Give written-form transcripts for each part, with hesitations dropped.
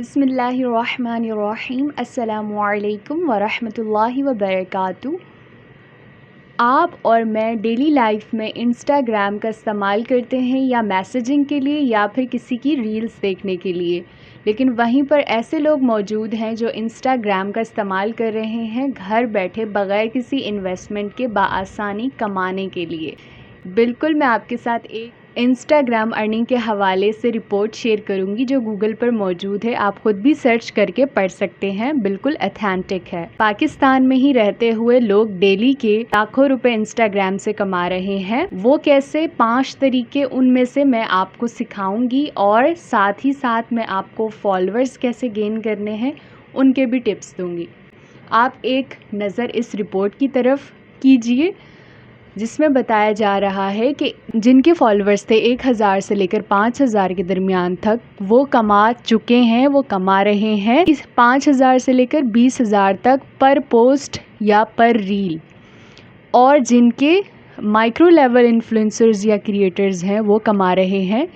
बिस्मिल्लाहिर्रहमानिर्रहीम अस्सलामुअलैकुम वरहमतुल्लाहि वबरकातुहू। आप और मैं डेली लाइफ में इंस्टाग्राम का इस्तेमाल करते हैं या मैसेजिंग के लिए या फिर किसी की रील्स देखने के लिए, लेकिन वहीं पर ऐसे लोग मौजूद हैं जो इंस्टाग्राम का इस्तेमाल कर रहे हैं घर बैठे बग़ैर किसी इन्वेस्टमेंट के बआसानी कमाने के लिए। बिल्कुल मैं आपके साथ एक इंस्टाग्राम अर्निंग के हवाले से रिपोर्ट शेयर करूंगी जो गूगल पर मौजूद है। आप खुद भी सर्च करके पढ़ सकते हैं, बिल्कुल ऑथेंटिक है। पाकिस्तान में ही रहते हुए लोग डेली के लाखों रुपए इंस्टाग्राम से कमा रहे हैं। वो कैसे, 5 तरीके उनमें से मैं आपको सिखाऊंगी और साथ ही साथ मैं आपको फॉलोअर्स कैसे गेन करने हैं उनके भी टिप्स दूंगी। आप एक नज़र इस रिपोर्ट की तरफ कीजिए जिसमें बताया जा रहा है कि जिनके फॉलोअर्स थे 1000 से लेकर 5000 के दरमियान तक वो कमा चुके हैं, वो कमा रहे हैं इस 5000 से लेकर 20000 तक पर पोस्ट या पर रील। और जिनके माइक्रो लेवल इन्फ्लुएंसर्स या क्रिएटर्स हैं वो कमा रहे हैं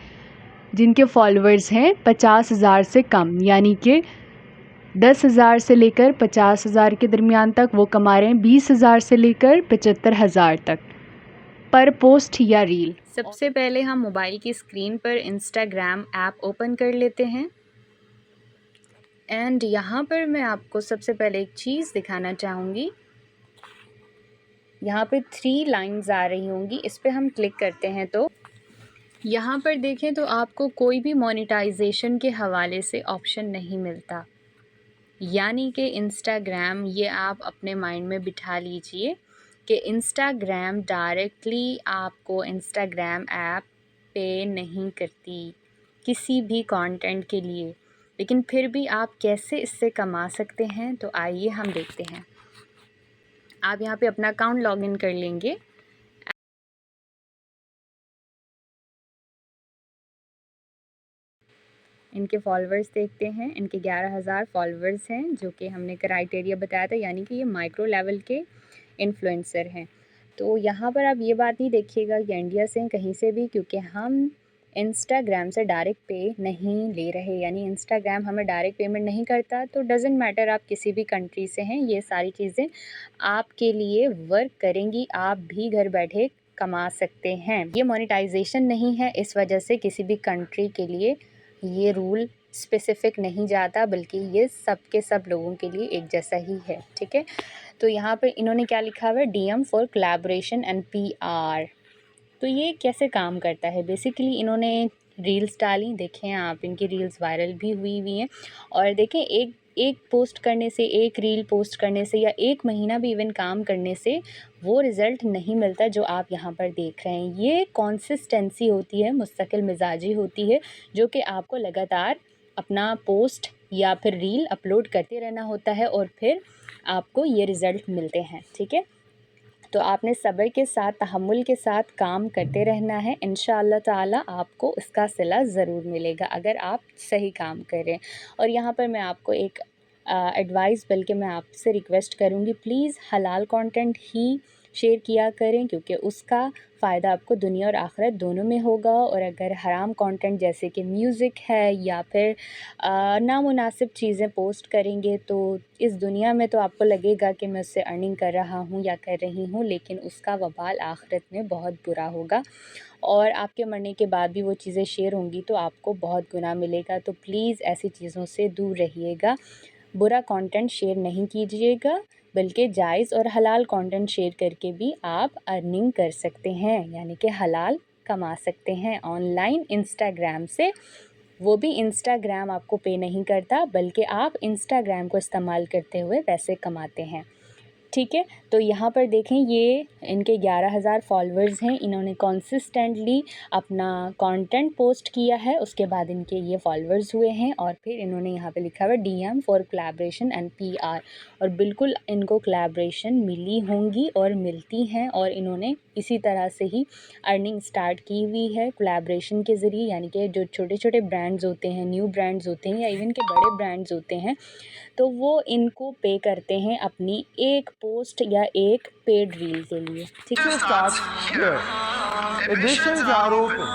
जिनके फॉलोअर्स हैं 50,000 से कम, यानी कि 10,000 से लेकर 50,000 के दरमियान तक वो कमा रहे हैं 20,000 से लेकर 75,000 तक पर पोस्ट या रील। सबसे पहले हम मोबाइल की स्क्रीन पर इंस्टाग्राम ऐप ओपन कर लेते हैं एंड यहाँ पर मैं आपको सबसे पहले एक चीज़ दिखाना चाहूँगी। यहाँ पे 3 लाइंस आ रही होंगी, इस पर हम क्लिक करते हैं तो यहाँ पर देखें तो आपको कोई भी मोनेटाइजेशन के हवाले से ऑप्शन नहीं मिलता, यानी कि इंस्टाग्राम, ये आप अपने माइंड में बिठा लीजिए कि इंस्टाग्राम डायरेक्टली आपको इंस्टाग्राम ऐप पे नहीं करती किसी भी कंटेंट के लिए, लेकिन फिर भी आप कैसे इससे कमा सकते हैं तो आइए हम देखते हैं। आप यहाँ पे अपना अकाउंट लॉगिन कर लेंगे। इनके फॉलोअर्स देखते हैं, इनके 11,000 फॉलोअर्स हैं जो कि हमने क्राइटेरिया बताया था, यानी कि ये माइक्रो लेवल के इन्फ्लुएंसर हैं। तो यहाँ पर आप ये बात नहीं देखिएगा कि इंडिया से कहीं से भी, क्योंकि हम इंस्टाग्राम से डायरेक्ट पे नहीं ले रहे, यानी इंस्टाग्राम हमें डायरेक्ट पेमेंट नहीं करता। तो डजेंट मैटर आप किसी भी कंट्री से हैं, ये सारी चीज़ें आपके लिए वर्क करेंगी, आप भी घर बैठे कमा सकते हैं। ये मोनेटाइजेशन नहीं है, इस वजह से किसी भी कंट्री के लिए ये रूल स्पेसिफिक नहीं जाता, बल्कि ये सब के सब लोगों के लिए एक जैसा ही है, ठीक है। तो यहाँ पर इन्होंने क्या लिखा हुआ है, DM for collaboration and PR। तो ये कैसे काम करता है, बेसिकली इन्होंने रील्स डाली, देखें आप, इनकी रील्स वायरल भी हुई हैं। और देखें एक पोस्ट करने से, एक रील पोस्ट करने से या एक महीना भी इवन काम करने से वो रिज़ल्ट नहीं मिलता जो आप यहाँ पर देख रहे हैं। ये कंसिस्टेंसी होती है, मुस्तकिल मिजाजी होती है, जो कि आपको लगातार अपना पोस्ट या फिर रील अपलोड करते रहना होता है और फिर आपको ये रिज़ल्ट मिलते हैं, ठीक है। तो आपने सब्र के साथ, तहम्मुल के साथ काम करते रहना है। इंशाअल्लाह ताला आपको इसका सिला ज़रूर मिलेगा अगर आप सही काम करें। और यहाँ पर मैं आपको एक एडवाइस, बल्कि मैं आपसे रिक्वेस्ट करूँगी, प्लीज़ हलाल कंटेंट ही शेयर किया करें, क्योंकि उसका फ़ायदा आपको दुनिया और आखिरत दोनों में होगा। और अगर हराम कंटेंट जैसे कि म्यूज़िक है या फिर नामुनासिब चीज़ें पोस्ट करेंगे तो इस दुनिया में तो आपको लगेगा कि मैं उससे अर्निंग कर रहा हूँ या कर रही हूँ, लेकिन उसका वबाल आखिरत में बहुत बुरा होगा और आपके मरने के बाद भी वो चीज़ें शेयर होंगी तो आपको बहुत गुनाह मिलेगा। तो प्लीज़ ऐसी चीज़ों से दूर रहिएगा, बुरा कंटेंट शेयर नहीं कीजिएगा, बल्कि जायज़ और हलाल कंटेंट शेयर करके भी आप अर्निंग कर सकते हैं, यानी कि हलाल कमा सकते हैं ऑनलाइन इंस्टाग्राम से। वो भी इंस्टाग्राम आपको पे नहीं करता, बल्कि आप इंस्टाग्राम को इस्तेमाल करते हुए पैसे कमाते हैं, ठीक है। तो यहाँ पर देखें, ये इनके 11,000 फॉलोअर्स हैं, इन्होंने कंसिस्टेंटली अपना कंटेंट पोस्ट किया है, उसके बाद इनके ये फॉलोअर्स हुए हैं। और फिर इन्होंने यहाँ पे लिखा हुआ है DM for collaboration and PR, और बिल्कुल इनको कोलैबोरेशन मिली होंगी और मिलती हैं, और इन्होंने इसी तरह से ही अर्निंग स्टार्ट की हुई है कोलैबोरेशन के ज़रिए, यानी कि जो छोटे छोटे ब्रांड्स होते हैं, न्यू ब्रांड्स होते हैं या इवन के बड़े ब्रांड्स होते हैं, तो वो इनको पे करते हैं अपनी एक पोस्ट या एक पेड रील के लिए, ठीक है। Additions are open.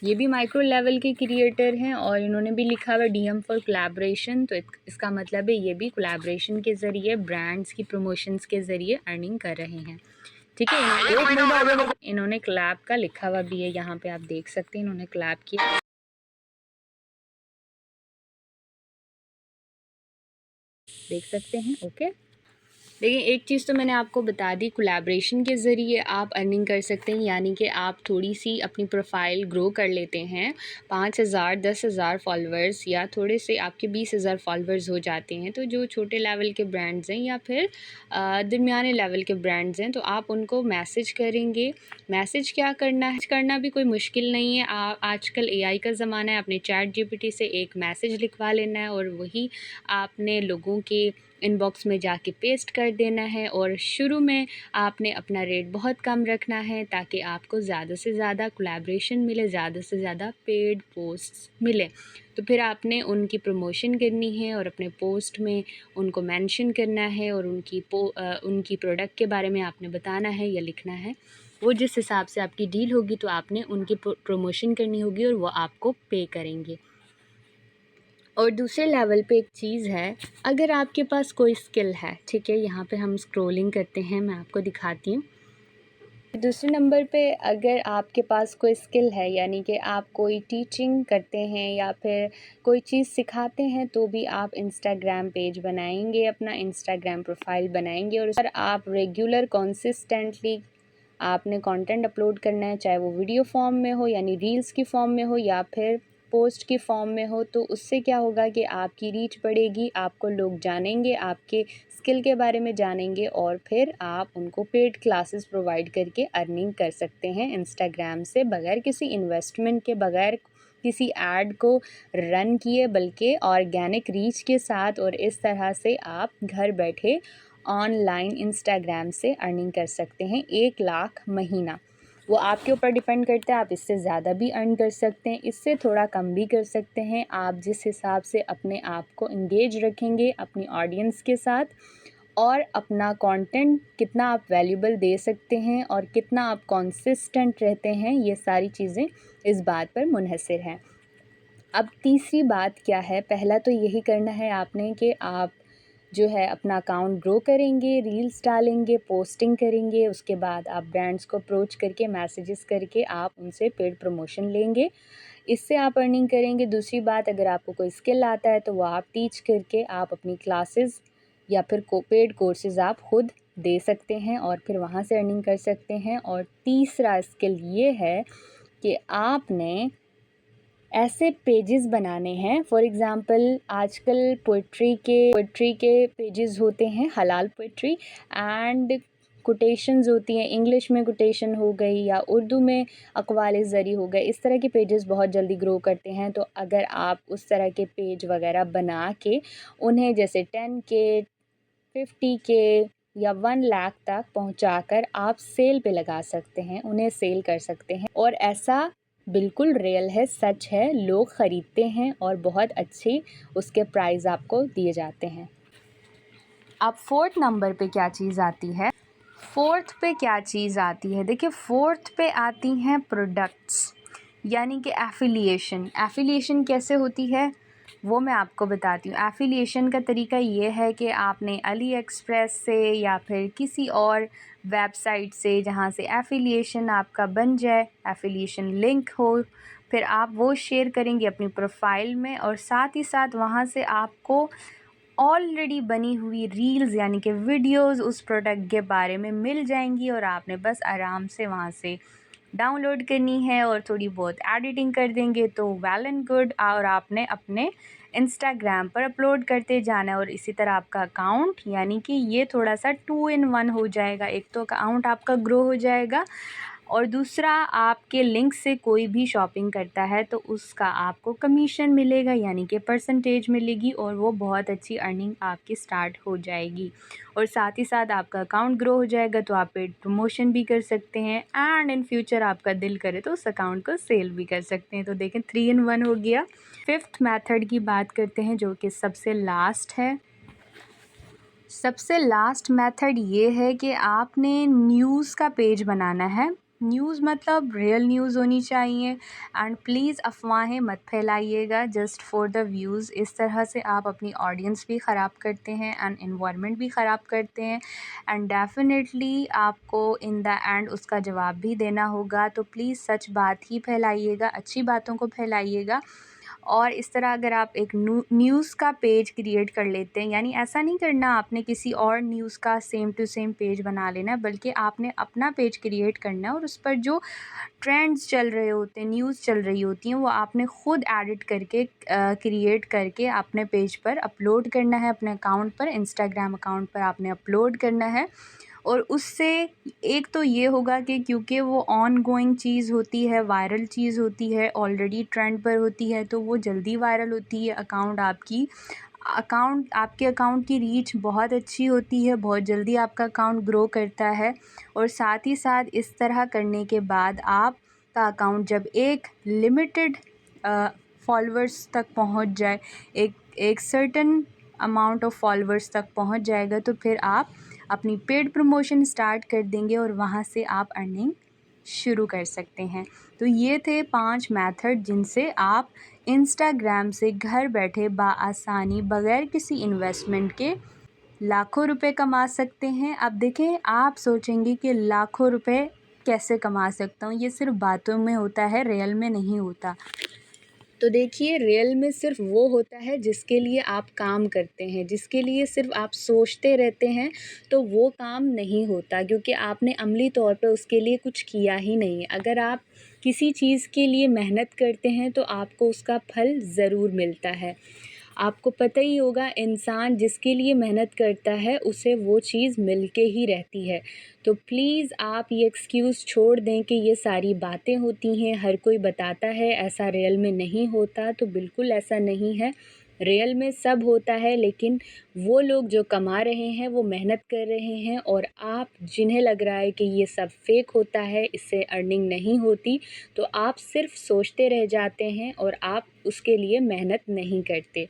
ये भी माइक्रो लेवल के क्रिएटर हैं और इन्होंने भी लिखा हुआ DM फॉर कोलैबोरेशन। तो इसका मतलब है ये भी कोलैबोरेशन के ज़रिए ब्रांड्स की प्रमोशंस के ज़रिए अर्निंग कर रहे हैं। ठीक है, इन्होंने क्लैब का लिखा हुआ भी है, यहाँ पे आप देख सकते हैं इन्होंने क्लैब किया, देख सकते हैं। ओके, लेकिन एक चीज़ तो मैंने आपको बता दी, कोलैबोरेशन के ज़रिए आप अर्निंग कर सकते हैं, यानी कि आप थोड़ी सी अपनी प्रोफाइल ग्रो कर लेते हैं, 5,000 10,000 फॉलोअर्स या थोड़े से आपके 20,000 फॉलोअर्स हो जाते हैं। तो जो छोटे लेवल के ब्रांड्स हैं या फिर दरमियाने लेवल के ब्रांड्स हैं, तो आप उनको मैसेज करेंगे। मैसेज क्या करना है, करना भी कोई मुश्किल नहीं है। आजकल AI का ज़माना है, अपने ChatGPT से एक मैसेज लिखवा लेना है और वही आपने लोगों के इनबॉक्स में जाके पेस्ट कर देना है। और शुरू में आपने अपना रेट बहुत कम रखना है ताकि आपको ज़्यादा से ज़्यादा कोलैबोरेशन मिले, ज़्यादा से ज़्यादा पेड पोस्ट्स मिले। तो फिर आपने उनकी प्रमोशन करनी है और अपने पोस्ट में उनको मेंशन करना है और उनकी प्रोडक्ट के बारे में आपने बताना है या लिखना है। वो जिस हिसाब से आपकी डील होगी तो आपने उनकी प्रमोशन करनी होगी और वो आपको पे करेंगे। और दूसरे लेवल पे एक चीज़ है, अगर आपके पास कोई स्किल है, ठीक है, यहाँ पे हम स्क्रॉलिंग करते हैं, मैं आपको दिखाती हूँ। दूसरे नंबर पे अगर आपके पास कोई स्किल है, यानी कि आप कोई टीचिंग करते हैं या फिर कोई चीज़ सिखाते हैं, तो भी आप इंस्टाग्राम पेज बनाएंगे, अपना इंस्टाग्राम प्रोफाइल बनाएंगे और उस पर आप रेगुलर कंसिस्टेंटली आपने कंटेंट अपलोड करना है, चाहे वो वीडियो फॉर्म में हो यानी रील्स की फॉर्म में हो या फिर पोस्ट की फॉर्म में हो। तो उससे क्या होगा कि आपकी रीच बढ़ेगी, आपको लोग जानेंगे, आपके स्किल के बारे में जानेंगे और फिर आप उनको पेड क्लासेस प्रोवाइड करके अर्निंग कर सकते हैं इंस्टाग्राम से, बगैर किसी इन्वेस्टमेंट के, बगैर किसी ऐड को रन किए, बल्कि ऑर्गेनिक रीच के साथ। और इस तरह से आप घर बैठे ऑनलाइन इंस्टाग्राम से अर्निंग कर सकते हैं 1 लाख महीना। वो आपके ऊपर डिपेंड करता है, आप इससे ज़्यादा भी अर्न कर सकते हैं, इससे थोड़ा कम भी कर सकते हैं। आप जिस हिसाब से अपने आप को इंगेज रखेंगे अपनी ऑडियंस के साथ और अपना कंटेंट कितना आप वैल्यूबल दे सकते हैं और कितना आप कंसिस्टेंट रहते हैं, ये सारी चीज़ें इस बात पर मुनहसर हैं। अब तीसरी बात क्या है, पहला तो यही करना है आपने कि आप जो है अपना अकाउंट ग्रो करेंगे, रील्स डालेंगे, पोस्टिंग करेंगे, उसके बाद आप ब्रांड्स को अप्रोच करके मैसेजेस करके आप उनसे पेड प्रमोशन लेंगे, इससे आप अर्निंग करेंगे। दूसरी बात, अगर आपको कोई स्किल आता है तो वो आप टीच करके आप अपनी क्लासेस या फिर पेड कोर्सेज आप खुद दे सकते हैं और फिर वहाँ से अर्निंग कर सकते हैं। और तीसरा स्किल ये है कि आपने ऐसे पेजेस बनाने हैं, फॉर एग्ज़ाम्पल आजकल पोइट्री के पेजेस होते हैं, हलाल पोइट्री एंड कोटेशंस होती हैं, इंग्लिश में कोटेशन हो गई या उर्दू में अक़वाल ज़री हो गए, इस तरह के पेजेस बहुत जल्दी ग्रो करते हैं। तो अगर आप उस तरह के पेज वगैरह बना के उन्हें जैसे 10K 50K या 1 लाख तक पहुंचाकर आप सेल पे लगा सकते हैं, उन्हें सेल कर सकते हैं। और ऐसा बिल्कुल रियल है, सच है, लोग ख़रीदते हैं और बहुत अच्छी उसके प्राइस आपको दिए जाते हैं। अब फोर्थ नंबर पे क्या चीज़ आती है, देखिए फोर्थ पे आती हैं प्रोडक्ट्स, यानी कि एफिलिएशन कैसे होती है वो मैं आपको बताती हूँ। एफिलिएशन का तरीका ये है कि आपने अली एक्सप्रेस से या फिर किसी और वेबसाइट से जहाँ से एफिलिएशन आपका बन जाए, एफिलिएशन लिंक हो, फिर आप वो शेयर करेंगे अपनी प्रोफाइल में और साथ ही साथ वहाँ से आपको ऑलरेडी बनी हुई रील्स यानी कि वीडियोस उस प्रोडक्ट के बारे में मिल जाएंगी और आपने बस आराम से वहाँ से डाउनलोड करनी है और थोड़ी बहुत एडिटिंग कर देंगे तो वेल एंड गुड, और आपने अपने इंस्टाग्राम पर अपलोड करते जाना है। और इसी तरह आपका अकाउंट, यानी कि ये थोड़ा सा 2 in 1 हो जाएगा, एक तो अकाउंट आपका ग्रो हो जाएगा और दूसरा आपके लिंक से कोई भी शॉपिंग करता है तो उसका आपको कमीशन मिलेगा, यानी कि परसेंटेज मिलेगी और वो बहुत अच्छी अर्निंग आपकी स्टार्ट हो जाएगी। और साथ ही साथ आपका अकाउंट ग्रो हो जाएगा तो आप पेड प्रमोशन भी कर सकते हैं एंड इन फ्यूचर आपका दिल करे तो उस अकाउंट को सेल भी कर सकते हैं। तो देखें 3 in 1 हो गया। फिफ्थ मेथड की बात करते हैं जो कि सबसे लास्ट है। सबसे लास्ट मेथड ये है कि आपने न्यूज़ का पेज बनाना है न्यूज़ मतलब रियल न्यूज़ होनी चाहिए। एंड प्लीज़ अफ़वाहें मत फैलाइएगा जस्ट फॉर द व्यूज़। इस तरह से आप अपनी ऑडियंस भी ख़राब करते हैं एंड एनवायरनमेंट भी ख़राब करते हैं। एंड डेफ़िनेटली आपको इन द एंड उसका जवाब भी देना होगा। तो प्लीज़ सच बात ही फैलाइएगा, अच्छी बातों को फैलाइएगा। और इस तरह अगर आप एक न्यूज़ का पेज क्रिएट कर लेते हैं, यानी ऐसा नहीं करना आपने किसी और न्यूज़ का सेम टू सेम पेज बना लेना है, बल्कि आपने अपना पेज क्रिएट करना है और उस पर जो ट्रेंड्स चल रहे होते हैं, न्यूज़ चल रही होती हैं, वो आपने ख़ुद एडिट करके क्रिएट करके अपने पेज पर अपलोड करना है, अपने अकाउंट पर, इंस्टाग्राम अकाउंट पर आपने अपलोड करना है। और उससे एक तो ये होगा कि क्योंकि वो ऑन गोइंग चीज़ होती है, वायरल चीज़ होती है, ऑलरेडी ट्रेंड पर होती है, तो वो जल्दी वायरल होती है। आपके अकाउंट की रीच बहुत अच्छी होती है, बहुत जल्दी आपका अकाउंट ग्रो करता है। और साथ ही साथ इस तरह करने के बाद आपका अकाउंट जब एक लिमिटेड फॉलोअर्स तक पहुंच जाए, एक सर्टेन अमाउंट ऑफ फॉलोअर्स तक पहुंच जाएगा, तो फिर आप अपनी पेड प्रमोशन स्टार्ट कर देंगे और वहाँ से आप अर्निंग शुरू कर सकते हैं। तो ये थे 5 मेथड जिनसे आप इंस्टाग्राम से घर बैठे बआसानी बग़ैर किसी इन्वेस्टमेंट के लाखों रुपए कमा सकते हैं। अब देखें, आप सोचेंगे कि लाखों रुपए कैसे कमा सकता हूँ, ये सिर्फ बातों में होता है, रियल में नहीं होता। तो देखिए, रियल में सिर्फ वो होता है जिसके लिए आप काम करते हैं, जिसके लिए सिर्फ आप सोचते रहते हैं, तो वो काम नहीं होता, क्योंकि आपने अमली तौर पे उसके लिए कुछ किया ही नहीं है। अगर आप किसी चीज़ के लिए मेहनत करते हैं तो आपको उसका फल ज़रूर मिलता है। आपको पता ही होगा, इंसान जिसके लिए मेहनत करता है उसे वो चीज़ मिल के ही रहती है। तो प्लीज़ आप ये एक्सक्यूज़ छोड़ दें कि ये सारी बातें होती हैं, हर कोई बताता है, ऐसा रियल में नहीं होता। तो बिल्कुल ऐसा नहीं है, रियल में सब होता है, लेकिन वो लोग जो कमा रहे हैं वो मेहनत कर रहे हैं, और आप जिन्हें लग रहा है कि ये सब फेक होता है, इससे अर्निंग नहीं होती, तो आप सिर्फ सोचते रह जाते हैं और आप उसके लिए मेहनत नहीं करते।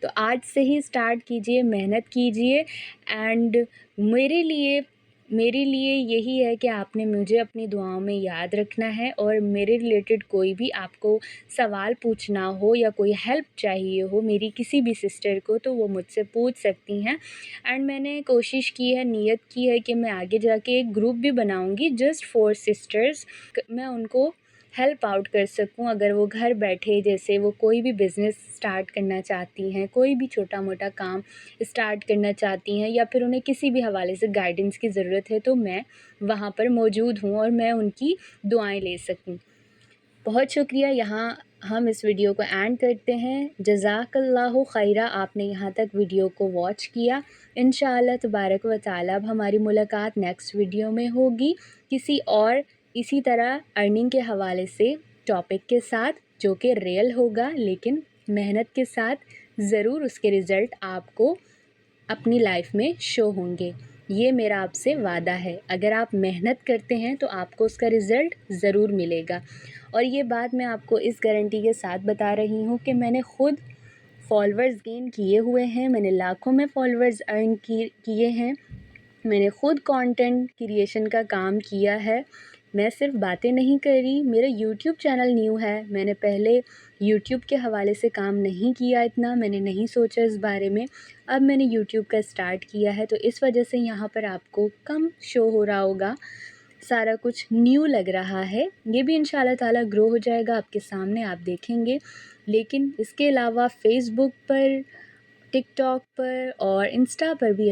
तो आज से ही स्टार्ट कीजिए, मेहनत कीजिए। एंड मेरे लिए यही है कि आपने मुझे अपनी दुआओं में याद रखना है, और मेरे रिलेटेड कोई भी आपको सवाल पूछना हो या कोई हेल्प चाहिए हो मेरी किसी भी सिस्टर को, तो वो मुझसे पूछ सकती हैं। एंड मैंने कोशिश की है, नियत की है कि मैं आगे जाके एक ग्रुप भी बनाऊंगी जस्ट फॉर सिस्टर्स। मैं उनको हेल्प आउट कर सकूं, अगर वो घर बैठे, जैसे वो कोई भी बिज़नेस स्टार्ट करना चाहती हैं, कोई भी छोटा मोटा काम स्टार्ट करना चाहती हैं, या फिर उन्हें किसी भी हवाले से गाइडेंस की ज़रूरत है, तो मैं वहाँ पर मौजूद हूँ और मैं उनकी दुआएं ले सकूँ। बहुत शुक्रिया। यहाँ हम इस वीडियो को एंड करते हैं। जज़ाकल्लाहु खैरा, आपने यहाँ तक वीडियो को वॉच किया। इंशाअल्लाह तबारक व तआला अब हमारी मुलाकात नेक्स्ट वीडियो में होगी, किसी और इसी तरह अर्निंग के हवाले से टॉपिक के साथ, जो कि रियल होगा, लेकिन मेहनत के साथ ज़रूर उसके रिज़ल्ट आपको अपनी लाइफ में शो होंगे। ये मेरा आपसे वादा है, अगर आप मेहनत करते हैं तो आपको उसका रिज़ल्ट ज़रूर मिलेगा। और ये बात मैं आपको इस गारंटी के साथ बता रही हूँ कि मैंने ख़ुद फॉलोअर्स गेन किए हुए हैं, मैंने लाखों में फॉलोअर्स अर्न किए हैं, मैंने ख़ुद कंटेंट क्रिएशन का काम किया है। मैं सिर्फ बातें नहीं कर रही, मेरा यूट्यूब चैनल न्यू है, मैंने पहले यूट्यूब के हवाले से काम नहीं किया, इतना मैंने नहीं सोचा इस बारे में। अब मैंने यूट्यूब का स्टार्ट किया है, तो इस वजह से यहाँ पर आपको कम शो हो रहा होगा, सारा कुछ न्यू लग रहा है। ये भी इंशाल्लाह ताला ग्रो हो जाएगा, आपके सामने आप देखेंगे। लेकिन इसके अलावा फेसबुक पर, टिकटॉक पर और इंस्टा पर भी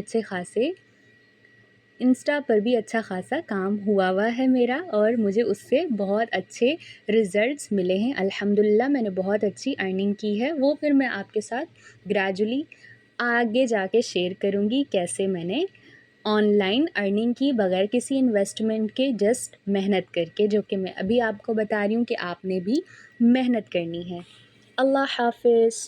अच्छा खासा काम हुआ है मेरा, और मुझे उससे बहुत अच्छे रिज़ल्ट्स मिले हैं अल्हम्दुलिल्लाह। मैंने बहुत अच्छी अर्निंग की है, वो फिर मैं आपके साथ ग्रेजुअली आगे जाके शेयर करूँगी, कैसे मैंने ऑनलाइन अर्निंग की बग़ैर किसी इन्वेस्टमेंट के, जस्ट मेहनत करके, जो कि मैं अभी आपको बता रही हूँ कि आपने भी मेहनत करनी है। अल्लाह हाफ़िज़।